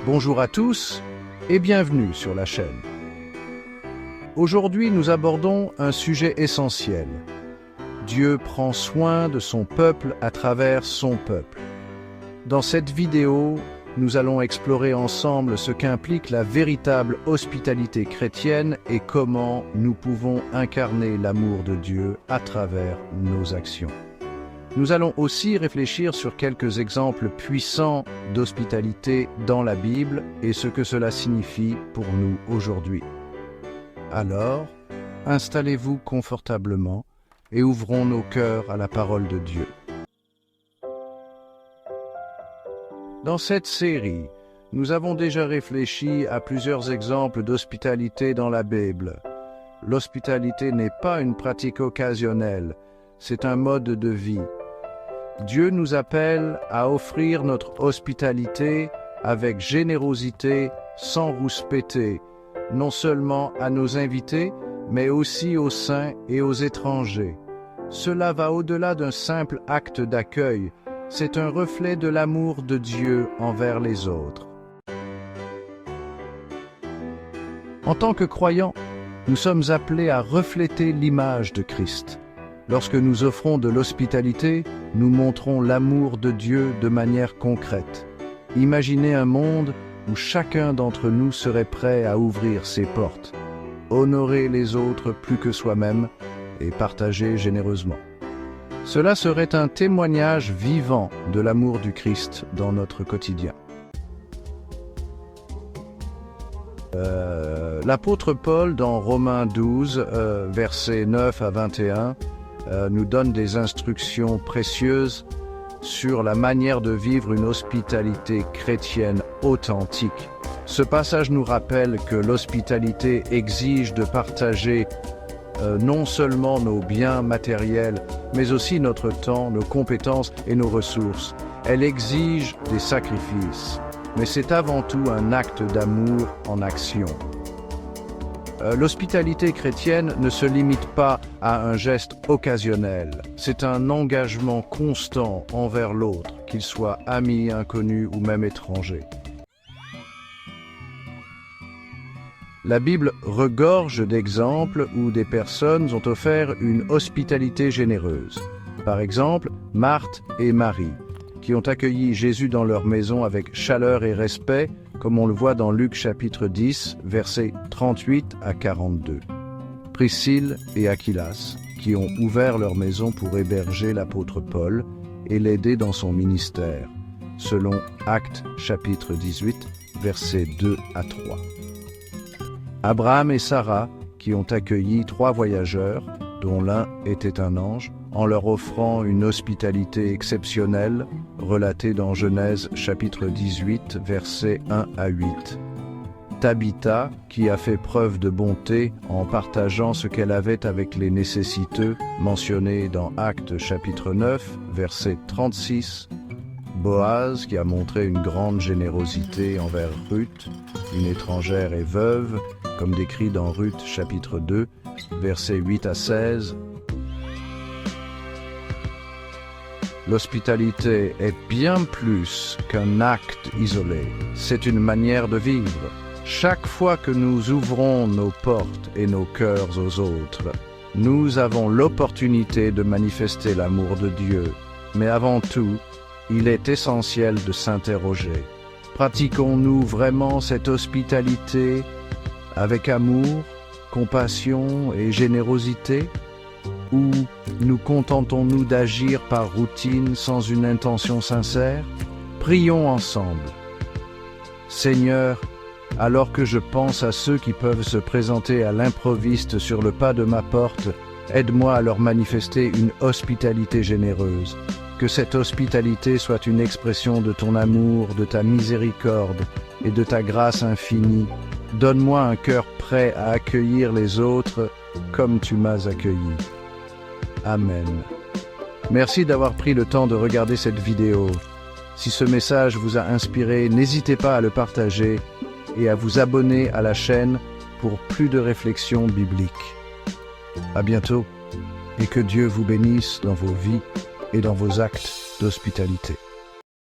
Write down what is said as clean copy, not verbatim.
Bonjour à tous et bienvenue sur la chaîne. Aujourd'hui, nous abordons un sujet essentiel. Dieu prend soin de son peuple à travers son peuple. Dans cette vidéo, nous allons explorer ensemble ce qu'implique la véritable hospitalité chrétienne et comment nous pouvons incarner l'amour de Dieu à travers nos actions. Nous allons aussi réfléchir sur quelques exemples puissants d'hospitalité dans la Bible et ce que cela signifie pour nous aujourd'hui. Alors, installez-vous confortablement et ouvrons nos cœurs à la parole de Dieu. Dans cette série, nous avons déjà réfléchi à plusieurs exemples d'hospitalité dans la Bible. L'hospitalité n'est pas une pratique occasionnelle, c'est un mode de vie. Dieu nous appelle à offrir notre hospitalité avec générosité, sans rouspéter, non seulement à nos invités, mais aussi aux saints et aux étrangers. Cela va au-delà d'un simple acte d'accueil, c'est un reflet de l'amour de Dieu envers les autres. En tant que croyants, nous sommes appelés à refléter l'image de Christ. Lorsque nous offrons de l'hospitalité, nous montrons l'amour de Dieu de manière concrète. Imaginez un monde où chacun d'entre nous serait prêt à ouvrir ses portes, honorer les autres plus que soi-même et partager généreusement. Cela serait un témoignage vivant de l'amour du Christ dans notre quotidien. L'apôtre Paul, dans Romains 12, versets 9 à 21, nous donne des instructions précieuses sur la manière de vivre une hospitalité chrétienne authentique. Ce passage nous rappelle que l'hospitalité exige de partager non seulement nos biens matériels, mais aussi notre temps, nos compétences et nos ressources. Elle exige des sacrifices, mais c'est avant tout un acte d'amour en action. L'hospitalité chrétienne ne se limite pas à un geste occasionnel. C'est un engagement constant envers l'autre, qu'il soit ami, inconnu ou même étranger. La Bible regorge d'exemples où des personnes ont offert une hospitalité généreuse. Par exemple, Marthe et Marie, qui ont accueilli Jésus dans leur maison avec chaleur et respect, comme on le voit dans Luc chapitre 10, versets 38 à 42. Priscille et Aquilas, qui ont ouvert leur maison pour héberger l'apôtre Paul et l'aider dans son ministère, selon Actes chapitre 18, versets 2 à 3. Abraham et Sarah, qui ont accueilli 3 voyageurs, dont l'un était un ange, en leur offrant une hospitalité exceptionnelle, relatée dans Genèse chapitre 18, versets 1 à 8. Tabitha, qui a fait preuve de bonté en partageant ce qu'elle avait avec les nécessiteux, mentionné dans Actes chapitre 9, verset 36. Boaz, qui a montré une grande générosité envers Ruth, une étrangère et veuve, comme décrit dans Ruth chapitre 2, versets 8 à 16. L'hospitalité est bien plus qu'un acte isolé, c'est une manière de vivre. Chaque fois que nous ouvrons nos portes et nos cœurs aux autres, nous avons l'opportunité de manifester l'amour de Dieu. Mais avant tout, il est essentiel de s'interroger. Pratiquons-nous vraiment cette hospitalité avec amour, compassion et générosité ? Ou nous contentons-nous d'agir par routine sans une intention sincère? Prions ensemble. Seigneur, alors que je pense à ceux qui peuvent se présenter à l'improviste sur le pas de ma porte, aide-moi à leur manifester une hospitalité généreuse. Que cette hospitalité soit une expression de ton amour, de ta miséricorde et de ta grâce infinie. Donne-moi un cœur prêt à accueillir les autres comme tu m'as accueilli. Amen. Merci d'avoir pris le temps de regarder cette vidéo. Si ce message vous a inspiré, n'hésitez pas à le partager et à vous abonner à la chaîne pour plus de réflexions bibliques. À bientôt et que Dieu vous bénisse dans vos vies et dans vos actes d'hospitalité.